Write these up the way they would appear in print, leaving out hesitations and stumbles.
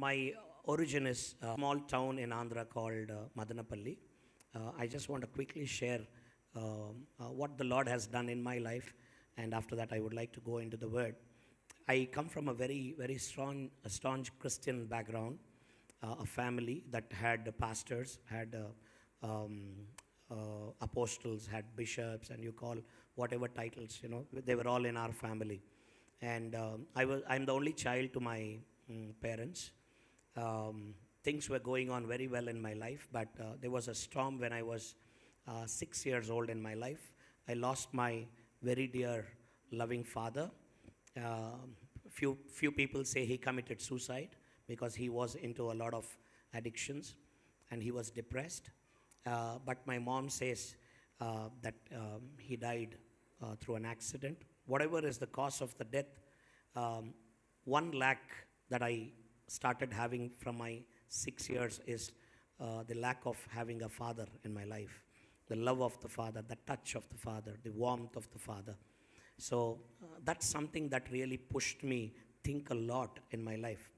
My origin is a small town in Andhra called Madanapalli. I just want to quickly share what the Lord has done in my life, and after that, I would like to go into the Word. I come from a very strong, staunch Christian background, a family that had pastors, had apostles, had bishops, and you call whatever titles, they were all in our family. And I'm the only child to my parents. Things were going on very well in my life, but there was a storm when I was 6 years old in my life. I lost my very dear, loving father. Few people say he committed suicide because he was into a lot of addictions and he was depressed. But my mom says that he died through an accident. Whatever is the cause of the death, one lack that I started having from my 6 years is the lack of having a father in my life. The love of the father, the touch of the father, the warmth of the father. So that's something that really pushed me think a lot in my life.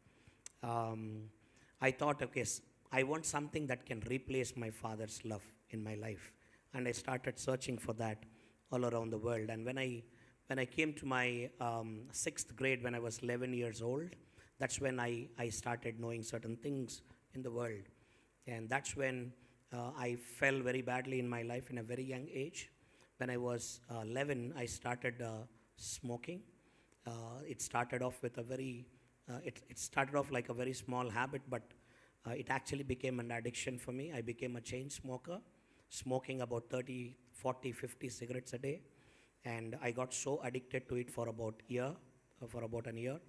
I thought, okay, I want something that can replace my father's love in my life. And I started searching for that all around the world. And when I came to my 6th grade, when I was 11 years old, that's when I started knowing certain things in the world. And that's when I fell very badly in my life in a very young age. When I was 11, I started smoking. It started off with it started off like a very small habit, but it actually became an addiction for me. I became a chain smoker, smoking about 30, 40, 50 cigarettes a day. And I got so addicted to it for about an year.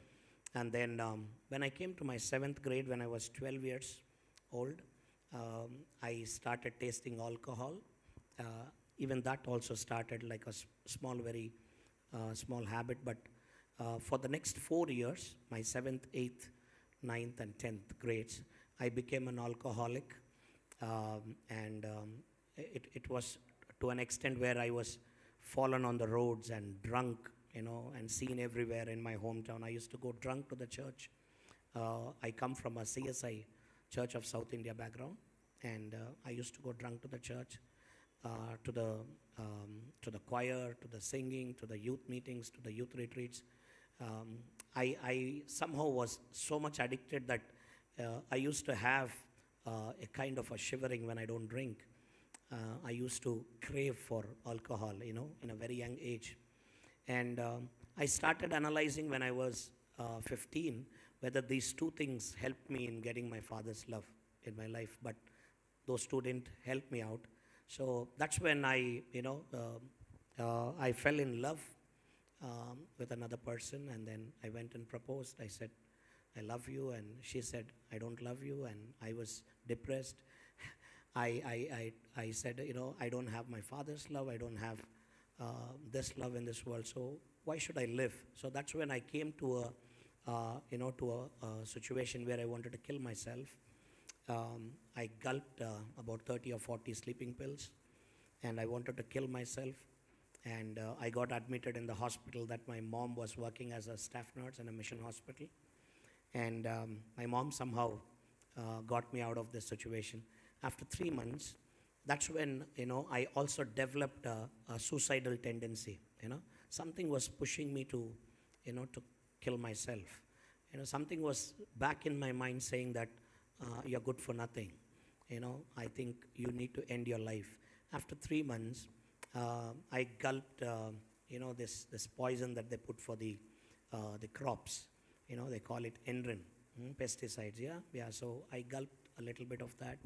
And then when I came to my 7th grade, when I was 12 years old, I started tasting alcohol. Even that also started like a very small habit. But for the next 4 years, my 7th, 8th, 9th, and 10th grades, I became an alcoholic. It was to an extent where I was fallen on the roads and drunk, and seen everywhere in my hometown. I used to go drunk to the church. I come from a CSI, Church of South India background, and I used to go drunk to the church, to the choir, to the singing, to the youth meetings, to the youth retreats. I somehow was so much addicted that I used to have a kind of a shivering when I don't drink. I used to crave for alcohol, in a very young age. And I started analyzing when I was 15 whether these two things helped me in getting my father's love in my life, but those two didn't help me out. So that's when I fell in love with another person, and then I went and proposed. I said, I love you, and she said, I don't love you, and I was depressed. I said, I don't have my father's love, I don't have this love in this world, so why should I live? So that's when I came to a situation where I wanted to kill myself. I gulped about 30 or 40 sleeping pills, and I wanted to kill myself. And I got admitted in the hospital that my mom was working as a staff nurse in a mission hospital. And my mom somehow got me out of this situation. After 3 months, that's when, I also developed a suicidal tendency. Something was pushing me to kill myself. Something was back in my mind saying that you're good for nothing. I think you need to end your life. After 3 months, I gulped, this poison that they put for the crops. They call it Enrin, pesticides. Yeah. So I gulped a little bit of that.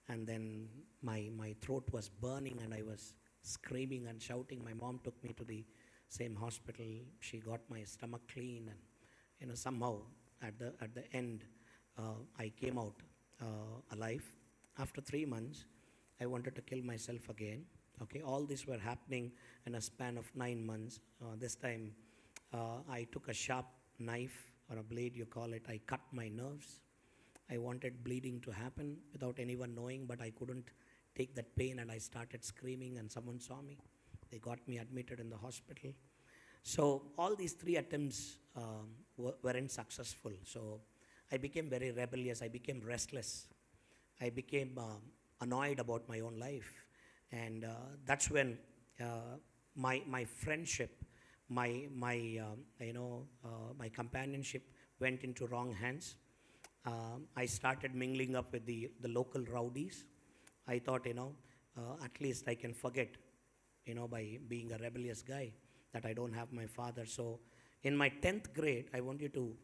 And then my throat was burning and I was screaming and shouting. My mom took me to the same hospital. She got my stomach clean, and somehow at the end I came out alive. After 3 months, I wanted to kill myself again. Okay, all this were happening in a span of 9 months. This time I took a sharp knife, or a blade you call it. I cut my nerves. I wanted bleeding to happen without anyone knowing, but I couldn't take that pain, and I started screaming, and someone saw me. They got me admitted in the hospital. So all these 3 attempts weren't successful. So I became very rebellious. I became restless. I became annoyed about my own life. And that's when my friendship, my companionship went into wrong hands. I started mingling up with the local rowdies. I thought, at least I can forget, by being a rebellious guy, that I don't have my father. So in my 10th grade, I want you to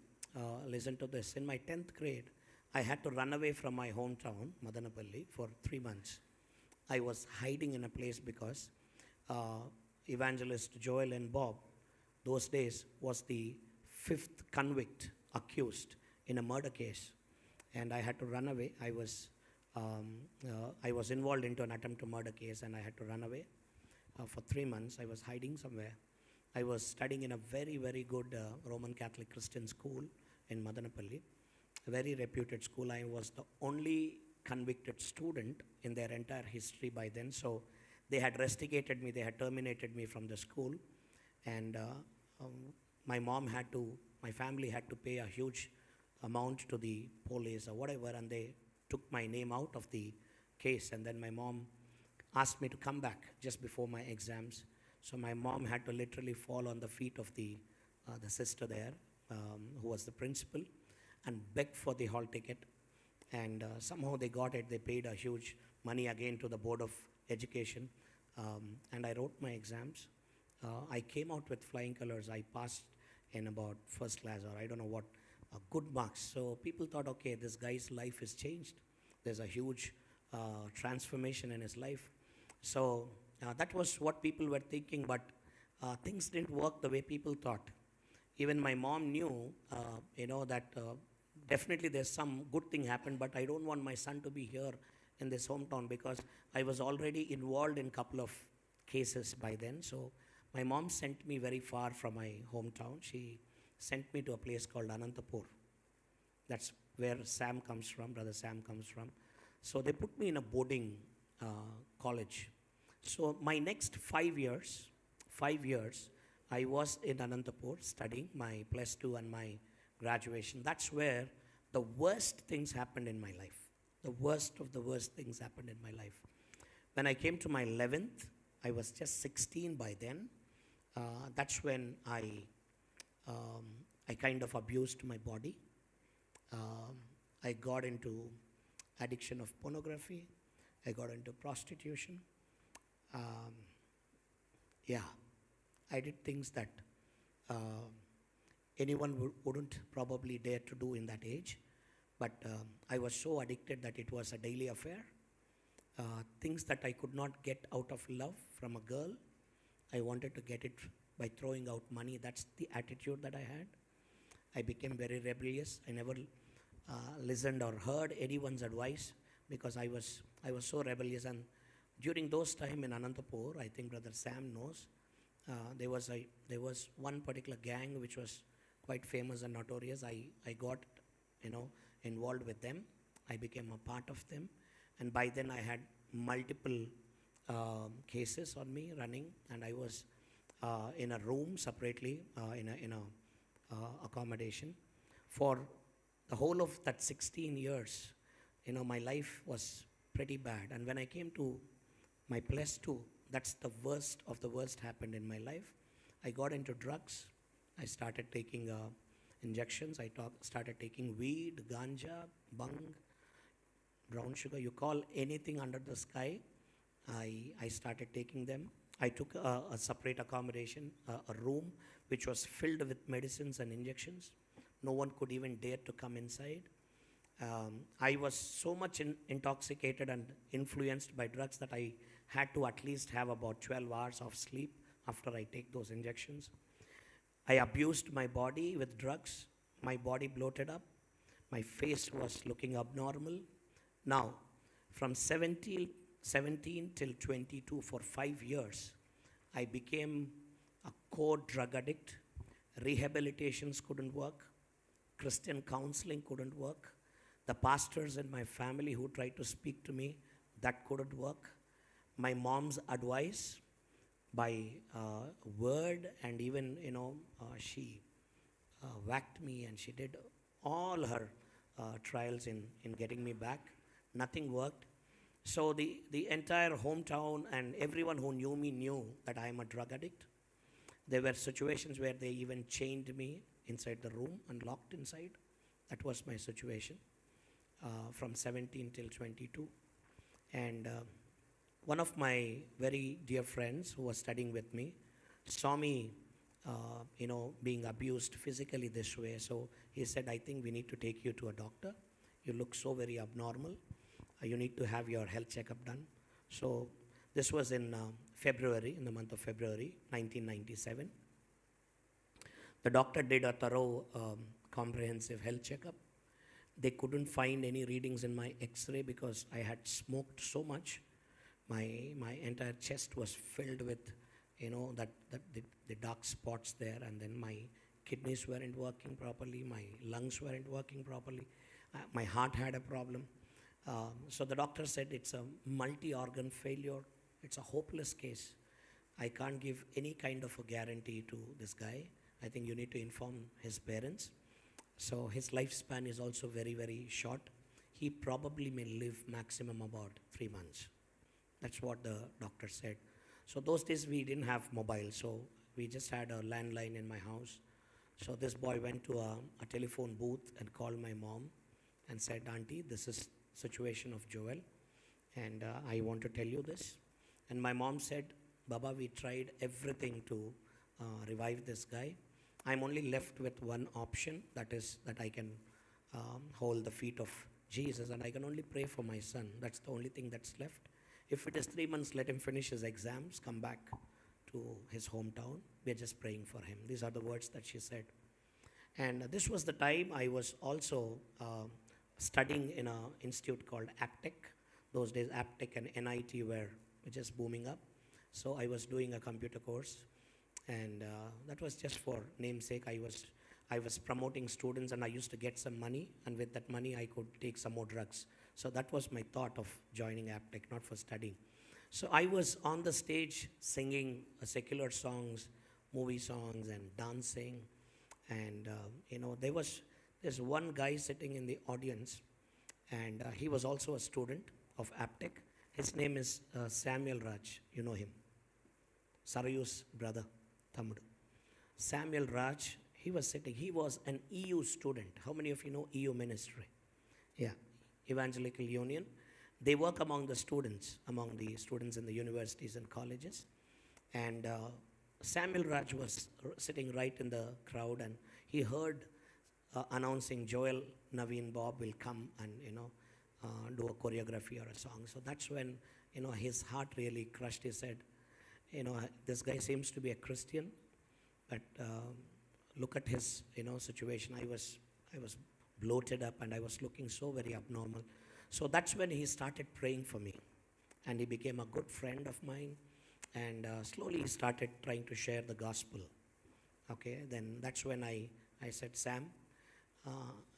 listen to this. In my 10th grade, I had to run away from my hometown, Madanapalli, for 3 months. I was hiding in a place because Evangelist Joel and Bob, those days, was the 5th convict accused in a murder case. And I had to run away. I was involved into an attempt to murder case, and I had to run away. For 3 months, I was hiding somewhere. I was studying in a very, very good Roman Catholic Christian school in Madanapalli, a very reputed school. I was the only convicted student in their entire history by then. So they had rusticated me, they had terminated me from the school. And my family had to pay a huge amount to the police or whatever, and they took my name out of the case. And then my mom asked me to come back just before my exams. So my mom had to literally fall on the feet of the sister there, who was the principal, and beg for the hall ticket. And somehow they got it. They paid a huge money again to the Board of Education. And I wrote my exams. I came out with flying colors. I passed in about first class, or I don't know what, good marks. So people thought, okay, this guy's life is changed. There's a huge transformation in his life. So that was what people were thinking, but things didn't work the way people thought. Even my mom knew, that definitely there's some good thing happened, but I don't want my son to be here in this hometown, because I was already involved in a couple of cases by then. So my mom sent me very far from my hometown. She sent me to a place called Anantapur. That's where Sam comes from, Brother Sam comes from. So they put me in a boarding college. So my next 5 years, I was in Anantapur studying my plus 2 and my graduation. That's where the worst things happened in my life. The worst of the worst things happened in my life. When I came to my 11th, I was just 16 by then. That's when I kind of abused my body. I got into addiction of pornography. I got into prostitution. I did things that anyone wouldn't probably dare to do in that age. But I was so addicted that it was a daily affair. Things that I could not get out of love from a girl, I wanted to get it by throwing out money. That's the attitude that I had. I became very rebellious. I never listened or heard anyone's advice, because I was so rebellious. And during those time in Anantapur, I think Brother Sam knows, there was one particular gang which was quite famous and notorious. I got involved with them. I became a part of them, and by then I had multiple cases on me running, and I was in a room separately in a accommodation for the whole of that 16 years. My life was pretty bad. And when I came to my plus 2, that's the worst of the worst happened in my life. I got into drugs. I started taking injections. I started taking weed, ganja, bhang, brown sugar. You call anything under the sky, I started taking them. I took a separate accommodation, a room which was filled with medicines and injections. No one could even dare to come inside. I was so much intoxicated and influenced by drugs that I had to at least have about 12 hours of sleep after I take those injections. I abused my body with drugs. My body bloated up. My face was looking abnormal. Now, from 17 till 22, for 5 years, I became a core drug addict. Rehabilitations couldn't work. Christian counseling couldn't work. The pastors in my family who tried to speak to me, that couldn't work. My mom's advice by word, and even, she whacked me, and she did all her trials in getting me back. Nothing worked. So the entire hometown and everyone who knew me knew that I am a drug addict. There were situations where they even chained me inside the room and locked inside. That was my situation from 17 till 22. And one of my very dear friends who was studying with me saw me, being abused physically this way. So he said, I think we need to take you to a doctor. You look so very abnormal. You need to have your health checkup done. So this was in February, in the month of February, 1997. The doctor did a thorough, comprehensive health checkup. They couldn't find any readings in my x-ray because I had smoked so much. My entire chest was filled with, the dark spots there, and then my kidneys weren't working properly, my lungs weren't working properly, my heart had a problem. So the doctor said it's a multi-organ failure. It's a hopeless case. I can't give any kind of a guarantee to this guy. I think you need to inform his parents. So his lifespan is also very, very short. He probably may live maximum about 3 months. That's what the doctor said. So those days we didn't have mobile, so we just had a landline in my house. So this boy went to a telephone booth and called my mom and said, Auntie, this is situation of Joel, and I want to tell you this. And my mom said, Baba, we tried everything to revive this guy. I'm only left with one option, that is that I can hold the feet of Jesus, and I can only pray for my son. That's the only thing that's left. If it is 3 months, let him finish his exams, come back to his hometown. We're just praying for him. These are the words that she said. And this was the time I was also studying in an institute called Aptech. Those days Aptech and NIT were just booming up. So I was doing a computer course, and that was just for namesake. I was promoting students, and I used to get some money, and with that money I could take some more drugs. So that was my thought of joining Aptech, not for studying. So I was on the stage singing secular songs, movie songs, and dancing. And there's one guy sitting in the audience, and he was also a student of Aptech. His name is Samuel Raj. You know him. Sarayu's brother, Thammudu. Samuel Raj, he was sitting. He was an EU student. How many of you know EU ministry? Yeah, Evangelical Union. They work among the students in the universities and colleges. And Samuel Raj was sitting right in the crowd, and he heard announcing Joel Naveen Bob will come and do a choreography or a song. So that's when his heart really crushed. He said, this guy seems to be a Christian, but look at his situation. I was bloated up, and I was looking so very abnormal. So that's when he started praying for me, and he became a good friend of mine. And slowly he started trying to share the gospel. Okay, then that's when I said, Sam,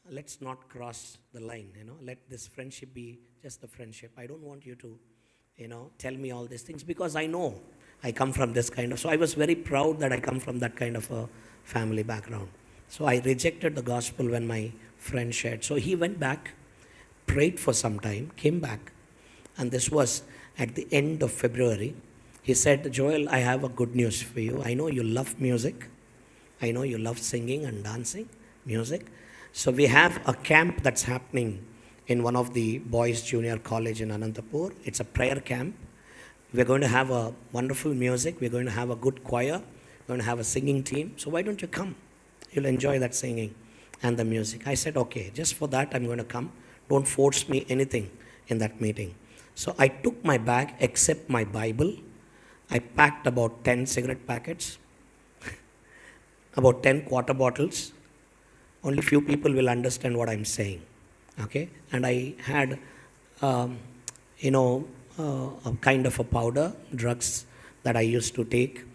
let's not cross the line. Let this friendship be just the friendship. I don't want you to, tell me all these things, because I know I come from this kind of. So I was very proud that I come from that kind of a family background. So I rejected the gospel when my friend shared. So he went back, prayed for some time, came back, and this was at the end of February. He said, Joel, I have a good news for you. I know you love music. I know you love singing and dancing, music. So we have a camp that's happening in one of the boys' junior college in Anantapur. It's a prayer camp. We're going to have a wonderful music. We're going to have a good choir. We're going to have a singing team. So why don't you come? You'll enjoy that singing and the music. I said, okay, just for that I'm going to come. Don't force me anything in that meeting. So I took my bag except my Bible. I packed about 10 cigarette packets, about 10 quarter bottles. Only few people will understand what I'm saying. Okay? And I had, a kind of a powder, drugs that I used to take.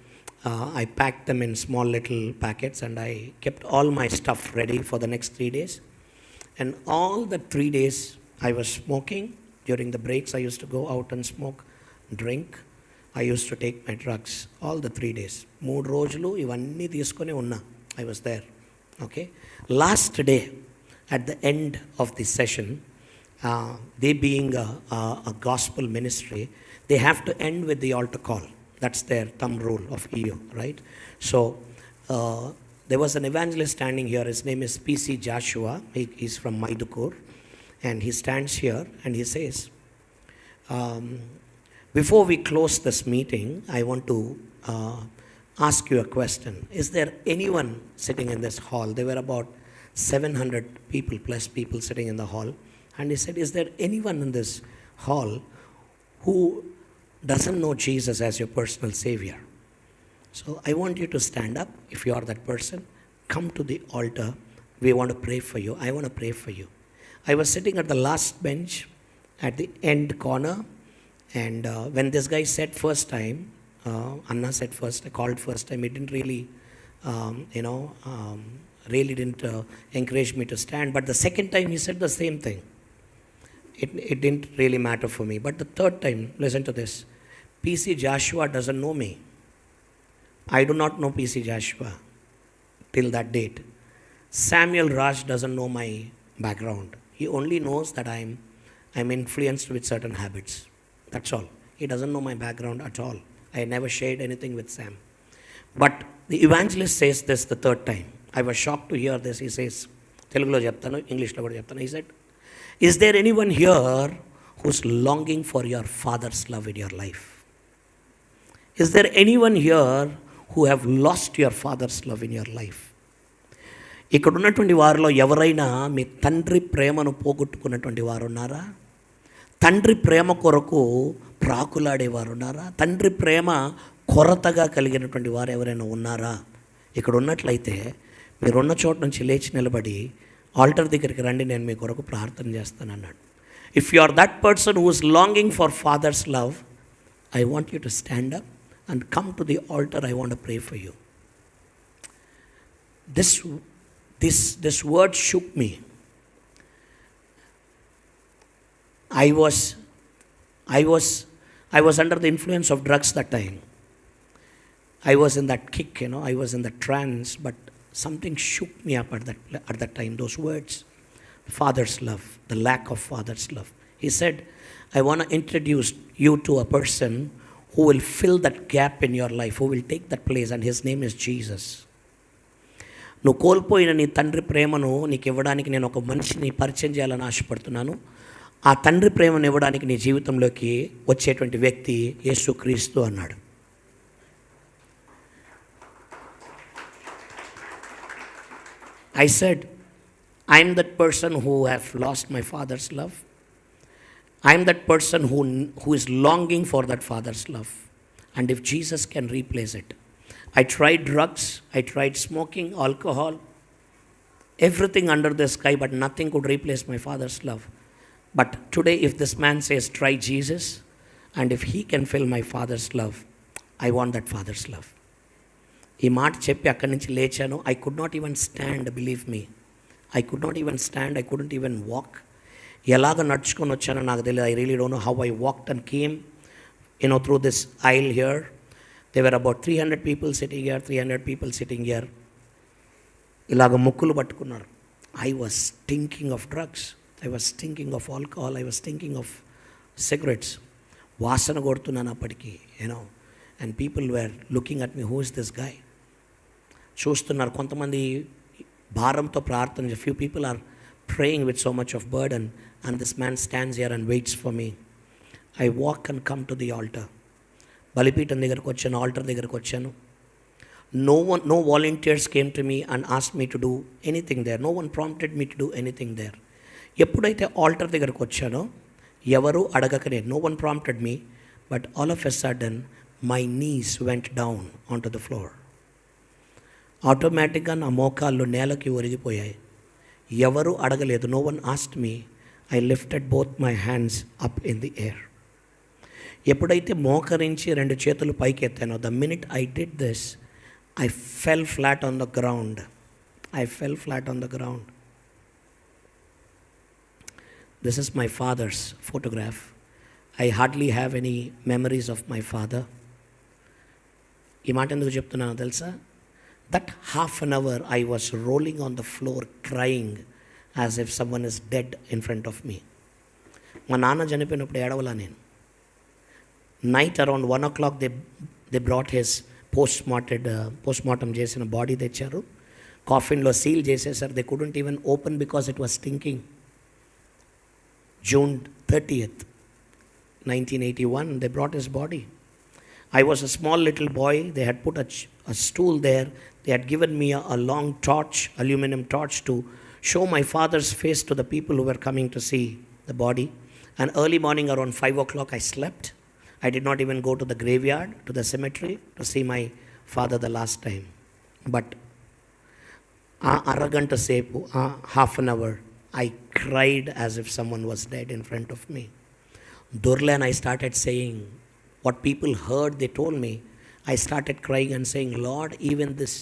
I packed them in small little packets, and I kept all my stuff ready for the next 3 days. And all the 3 days I was smoking. During the breaks, I used to go out and smoke, drink. I used to take my drugs all the 3 days. 3 రోజులు ఇవన్నీ తీసుకొని ఉన్నా. I was there. Okay. Last day, at the end of the session, they being a gospel ministry, they have to end with the altar call. That's their thumb rule of EU, right? So there was an evangelist standing here. His name is PC Joshua. He's from Maidukur. And he stands here and he says, before we close this meeting, I want to ask you a question. Is there anyone sitting in this hall? There were about 700 people plus people sitting in the hall. And he said, is there anyone in this hall who doesn't know Jesus as your personal Savior? So I want you to stand up. If you are that person, come to the altar. We want to pray for you. I want to pray for you. I was sitting at the last bench at the end corner. And when this guy said first time, Anna said first, I called first time, it didn't really, really didn't encourage me to stand. But the second time he said the same thing. It didn't really matter for me. But the third time, listen to this. PC Joshua doesn't know me. I do not know PC Joshua till that date. Samuel Raj doesn't know my background. He only knows that I'm influenced with certain habits. That's all. He doesn't know my background at all. I never shared anything with Sam. But the evangelist says this the third time. I was shocked to hear this. He says, Telugulo cheptanu, English lo kuda cheptanu. He said, is there anyone here who's longing for your father's love in your life? Is there anyone here who have lost your father's love in your life? ఇక్కడ ఉన్నటువంటి వారిలో ఎవరైనా మీ తండ్రి ప్రేమను పోగొట్టుకున్నటువంటి వారు ఉన్నారా? తండ్రి ప్రేమ కొరకు ప్రాకులాడేవారు ఉన్నారా? తండ్రి ప్రేమ కొరతగా కలిగినటువంటి వారు ఎవరైనా ఉన్నారా? ఇక్కడ ఉన్నట్లయితే మీరున్న చోట నుంచి లేచి నిలబడి ఆల్టర్ దగ్గరికి రండి, నేను మీ కొరకు ప్రార్థన చేస్తాను అన్నాడు. If you are that person who is longing for father's love, I want you to stand up and come to the altar. I want to pray for you. This word shook me. I was under the influence of drugs that time. I was in that kick, I was in the trance, but something shook me up at that time. Those words, father's love, the lack of father's love. He said, I want to introduce you to a person who will fill that gap in your life, who will take that place, and his name is Jesus. నువ్వు కోల్పోయిన నీ తండ్రి ప్రేమను నీకు ఇవ్వడానికి నేను ఒక మనిషిని పరిచయం చేయాలని ఆశపడుతున్నాను. ఆ తండ్రి ప్రేమను ఇవ్వడానికి నీ జీవితంలోకి వచ్చేటువంటి వ్యక్తి యేసుక్రీస్తు అన్నాడు. I said, I'm that person who have lost my father's love. I'm that person who is longing for that father's love. And if Jesus can replace it. I tried drugs, I tried smoking, alcohol, everything under the sky, but nothing could replace my father's love. But today, if this man says, try Jesus, and if he can fill my father's love, I want that father's love. ఈ మాట చెప్పి అక్కడి నుంచి లేచాను. I could not even stand, believe me. I could not even stand, I couldn't even walk. ఎలాగ నడుచుకొని వచ్చానో నాకు తెలియదు. I really don't know how I walked and came, through this aisle here. There were about 300 people sitting here, 300 people sitting here. ఇలాగ ముక్కులు పట్టుకున్నారు. I was thinking of drugs. I was thinking of alcohol. I was thinking of cigarettes. వాసన కొడుతున్నాను అప్పటికి, and people were looking at me, who is this guy? చూస్తున్నారు. కొంతమంది భారంతో ప్రార్థన, few people are praying with so much of burden, and this man stands here and waits for me. I walk and come to the altar. బలిపీఠం దగ్గరకు వచ్చాను, alter దగ్గరకు వచ్చాను. No volunteers came to me and asked me to do anything there. No one prompted me to do anything there. ఎప్పుడైతే alter దగ్గరకు వచ్చానో ఎవరు అడగకనే, no one prompted me, but all of a sudden my knees went down onto the floor. ఆటోమేటిక్గా నా మోకాళ్ళు నేలకి ఒరిగిపోయాయి. ఎవరు అడగలేదు. No one asked me. I lifted both my hands up in the air. ఎప్పుడైతే మోకరించి రెండు చేతులు పైకి ఎత్తానో, the minute I did this, I fell flat on the ground. I fell flat on the ground. This is my father's photograph. I hardly have any memories of my father. ఈ మాట ఎందుకు చెప్తున్నానో తెలుసా? That half an hour I was rolling on the floor crying as if someone is dead in front of me. మా నాన్న చనిపోయినప్పుడు ఏడవలా నేను. Night around 1 o'clock they brought his postmortem చేసిన బాడీ తెచ్చారు. కాఫిన్లో సీల్ చేసేసారు. They couldn't even open because it was stinking. June 30th, 1981, they brought his body. I was a small little boy. They had put a stool there. They had given me a long torch, aluminum torch, to show my father's face to the people who were coming to see the body. And early morning around 5 o'clock, I slept. I did not even go to the graveyard, to the cemetery, to see my father the last time. But araganta sepu, half an hour, I cried as if someone was dead in front of me. Durla and I started saying what people heard, they told me. I started crying and saying, Lord, even this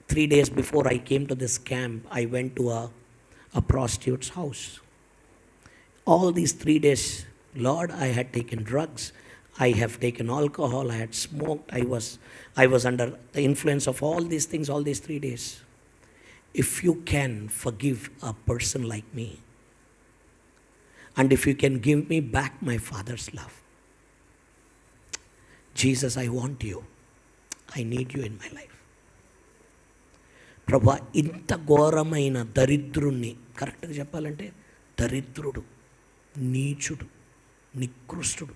3 days before I came to this camp, I went to a prostitute's house. All these 3 days, Lord, I had taken drugs. I have taken alcohol. I had smoked. I was under the influence of all these things all these 3 days. If you can forgive a person like me, and if you can give me back my father's love, Jesus, I want you. I need you in my life. ప్రభా, ఇంత ఘోరమైన దరిద్రుణ్ణి, కరెక్ట్గా చెప్పాలంటే దరిద్రుడు, నీచుడు, నికృష్టుడు,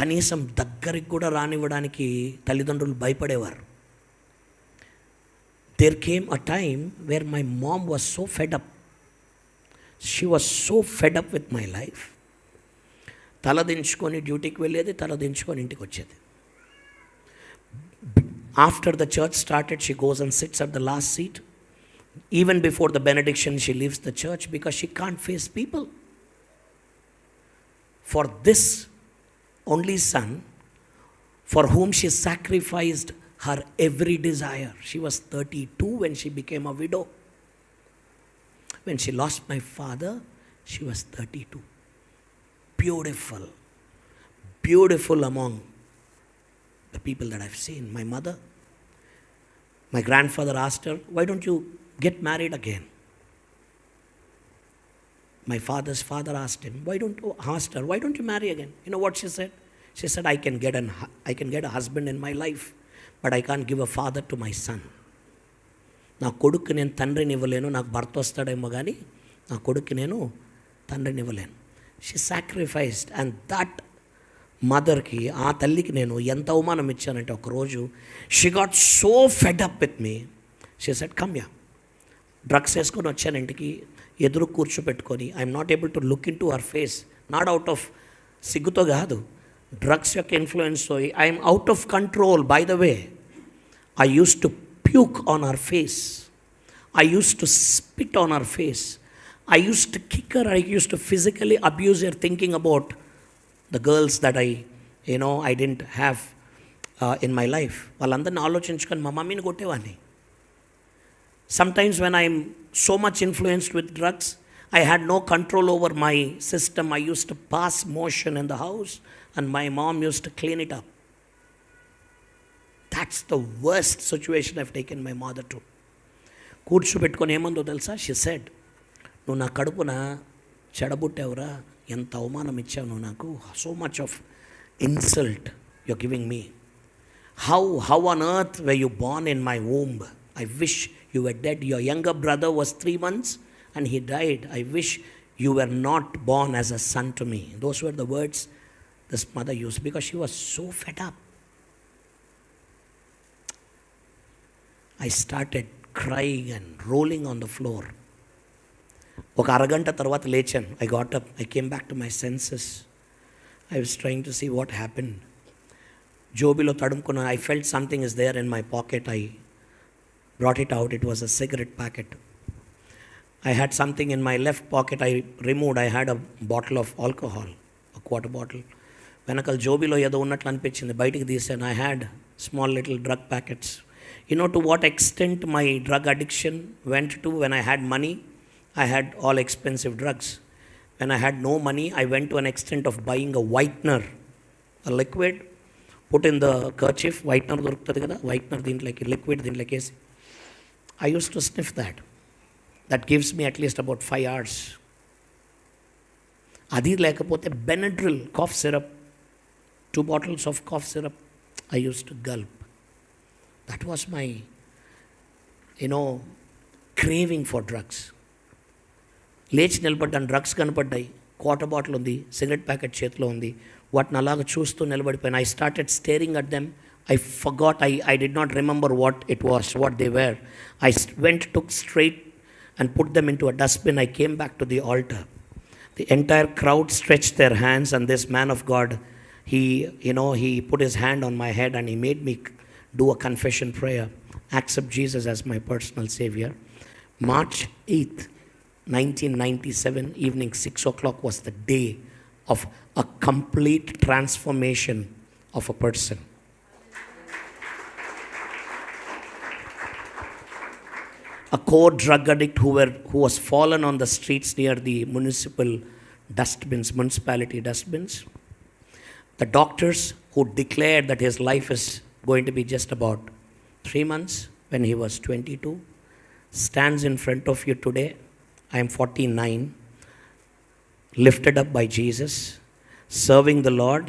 కనీసం దగ్గరికి కూడా రానివ్వడానికి తల్లిదండ్రులు భయపడేవారు. There came a time where my mom was so fed up. She was so fed up with my life. తలదించుకొని డ్యూటీకి వెళ్ళేది, తలదించుకొని ఇంటికి వచ్చేది. After the church started, she goes and sits at the last seat. Even before the benediction, she leaves the church because she can't face people. For this only son, for whom she sacrificed her every desire. She was 32 when she became a widow. When she lost my father, she was 32. Beautiful. Beautiful among the people that I've seen. My mother, my grandfather asked her, why don't you get married again? My father's father asked her, why don't you marry again? You know what she said? She said, I can get a husband in my life, but I can't give a father to my son. నా కొడుకు నేను తండ్రిని ఇవ్వలేను, నాకు భర్త వస్తాడేమో కానీ నా కొడుకు నేను తండ్రిని ఇవ్వలేను. She sacrificed. అండ్ దట్ మదర్కి, ఆ తల్లికి నేను ఎంత అవమానం ఇచ్చానంటే, ఒకరోజు she got so fed up with me. She said, come ya. Drugs వేసుకొని వచ్చాను ఇంటికి, ఎదురు కూర్చోపెట్టుకొని, I'm not able to look in to her face. Not out of సిగ్గుతో కాదు, డ్రగ్స్ యొక్క influence. I'm out of control. By the way, I used to puke on her face. I used to spit on her face. I used to kick her. I used to physically abuse her, thinking about the girls that I didn't have in my life. వాళ్ళందరినీ ఆలోచించుకొని మా మమ్మీని కొట్టేవాడిని. Sometimes when I'm so much influenced with drugs, I had no control over my system. I used to pass motion in the house and my mom used to clean it up. That's the worst situation I've taken my mother to. కూర్చోబెట్టుకొని ఏమందో తెలుసా? She said, నువ్వు నా కడుపున చెడబుట్టావురా, ఎంత అవమానం ఇచ్చావు నువ్వు నాకు. So much of insult you are giving me. How on earth were you born in my womb? I wish you were dead. Your younger brother was 3 months and he died. I wish you were not born as a son to me. Those were the words this mother used because she was so fed up. I started crying and rolling on the floor. ఒక అరగంట తర్వాత లేచాను. I got up. I came back to my senses. I was trying to see what happened. జోబిలో తడుముకున్న, I felt something is there in my pocket. I brought it out. It was a cigarette packet. I had something in my left pocket. I removed. I had a bottle of alcohol, a quarter bottle. వెనకాల జోబిలో ఏదో ఉన్నట్లు అనిపించింది, బయటికి తీసాను. I had small little drug packets. You know to what extent my drug addiction went to? When I had money, I had all expensive drugs. When I had no money, I went to an extent of buying a whitener, a liquid, put in the kerchief, whitener దొరుకుతుంది కదా, whitener దీంట్లోకి, liquid దీంట్లోకి వేసి, I used to sniff that. That gives me at least about 5 hours. అది లేకపోతే Benadryl cough syrup, 2 bottles of cough syrup, I used to gulp. That was my, craving for drugs. లేచి నిలబడ్డాను, drugs కనపడ్డాయి, quarter bottle ఉంది, cigarette packet చేతిలో ఉంది, వాటిని అలాగ చూస్తూ నిలబడిపోయాను. I started staring at them. I forgot, I did not remember what it was, what they were. I went, took straight and put them into a dustbin. I came back to the altar. The entire crowd stretched their hands, and this man of God, he put his hand on my head and he made me do a confession prayer, accept Jesus as my personal Savior. March 8th, 1997, evening 6 o'clock was the day of a complete transformation of a person. A core drug addict who was fallen on the streets near the municipality dustbins. The doctors who declared that his life is going to be just about 3 months when he was 22, stands in front of you today. I am 49, lifted up by Jesus, serving the Lord,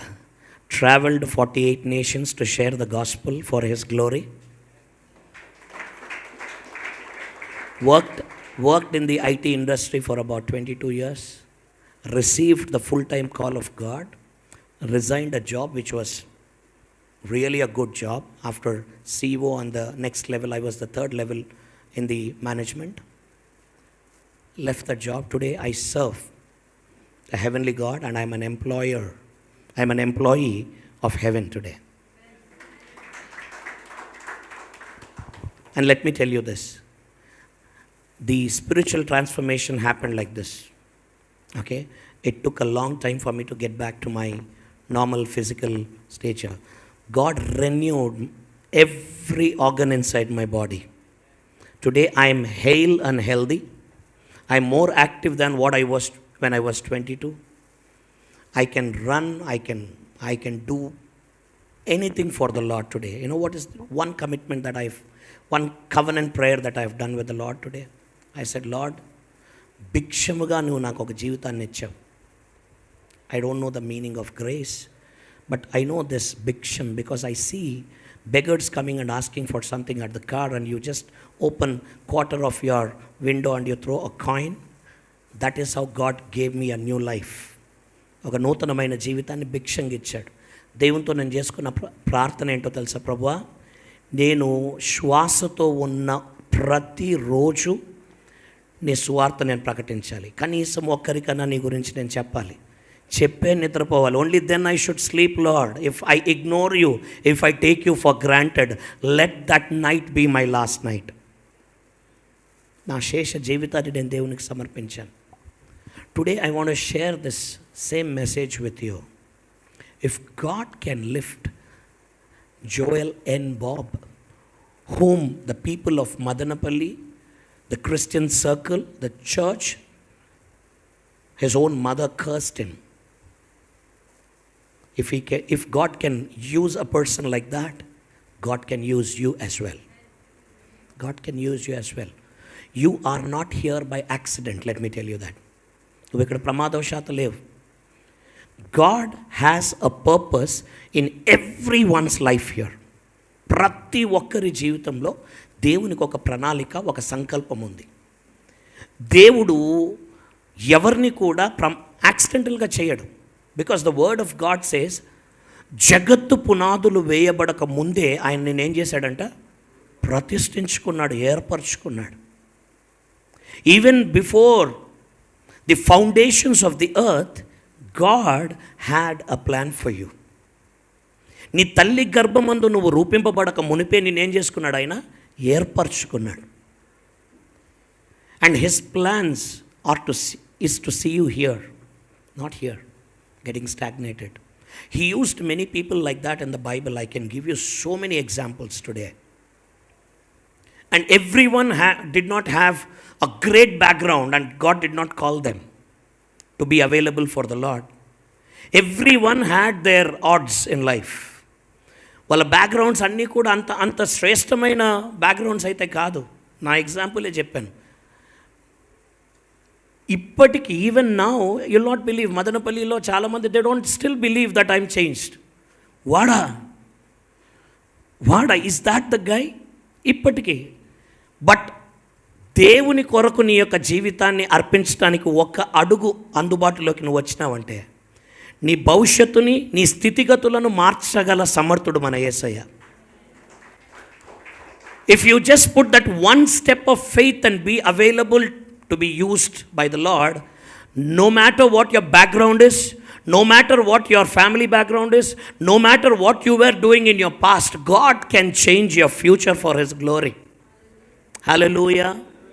traveled 48 nations to share the gospel for his glory. Worked in the IT industry for about 22 years, received the full-time call of God, resigned a job which was really a good job. After CEO on the next level, I was the third level in the management. Left the job. Today I serve the heavenly God, and I'm an employer. I'm an employee of heaven today. And let me tell you this. The spiritual transformation happened like this. Okay? It took a long time for me to get back to my normal physical stature. God renewed every organ inside my body. Today I am hale and healthy. I am more active than what I was when I was 22. I can run, I can do anything for the Lord today. You know what is one commitment that one covenant prayer that I've done with the Lord today? I said, Lord, భిక్షముగా నువ్వు నాకు ఒక జీవితాన్ని ఇచ్చావు. I don't know the meaning of grace, but I know this bhiksham because I see beggars coming and asking for something at the car, and you just open quarter of your window and you throw a coin. That is how God gave me a new life. ఒక నూతనమైన జీవితాన్ని భిక్షంగా ఇచ్చాడు. దేవునితో నేను చేసుకున్న ప్రార్థన ఏంటో తెలుసా? ప్రభువా, నేను శ్వాసతో ఉన్న ప్రతిరోజు నీ సువార్త నేను ప్రకటించాలి. కనీసం ఒక్కరికన్నా నీ గురించి నేను చెప్పాలి. చెప్పే నిద్రపోవాలి. Only then I should sleep, lord. If I ignore you, if I take you for granted, let that night be my last night. నా శేష జీవితాన్ని నేను దేవునికి సమర్పించాను. Today I want to share this same message with you. If God can lift Joel N. Bob, whom the people of Madanapalli, the Christian circle, the church, his own mother cursed him. If God can use a person like that, God can use you as well. God can use you as well. You are not here by accident, let me tell you that. నువ్వు ఇక్కడ ప్రమాదవశాత్తు లేవు. God has a purpose in everyone's life here. ప్రతి ఒక్కరి జీవితంలో దేవునికి ఒక ప్రణాళిక, ఒక సంకల్పం ఉంది. దేవుడు ఎవరిని కూడా యాక్సిడెంటల్గా చేయడు. Because the word of God says, జగత్తు పునాదులు వేయబడక ముందే ఆయన నేను ఏం చేశాడంట? ప్రతిష్ఠించుకున్నాడు, ఏర్పరచుకున్నాడు. Even before the foundations of the earth, God had a plan for you. నీ తల్లి గర్భమందు నువ్వు రూపింపబడక మునిపే నేనేం చేసుకున్నాడు? ఆయన ఏర్పరచుకున్నాడు. And his plans is to see you here, not here, getting stagnated. He used many people like that in the Bible. I can give you so many examples today. And everyone did not have a great background, and God did not call them to be available for the Lord. Everyone had their odds in life. వాళ్ళ backgrounds అన్నీ కూడా అంత శ్రేష్టమైన backgrounds అయితే కాదు. నా ఎగ్జాంపులే చెప్పాను. ఇప్పటికి even now you'll not believe, మదనపల్లిలో చాలామంది they don't still believe that I'm changed. వాడా ఇస్ దాట్ ద గై? ఇప్పటికీ. బట్ దేవుని కొరకు నీ యొక్క జీవితాన్ని అర్పించడానికి ఒక్క అడుగు అందుబాటులోకి నువ్వు వచ్చినావంటే నీ భవిష్యత్తుని, నీ స్థితిగతులను మార్చగల సమర్థుడు మన యేసయ్య. If you just put that one step of faith and be available to be used by the Lord, no matter what your background is, no matter what your family background is, no matter what you were doing in your past, God can change your future for His glory. Hallelujah.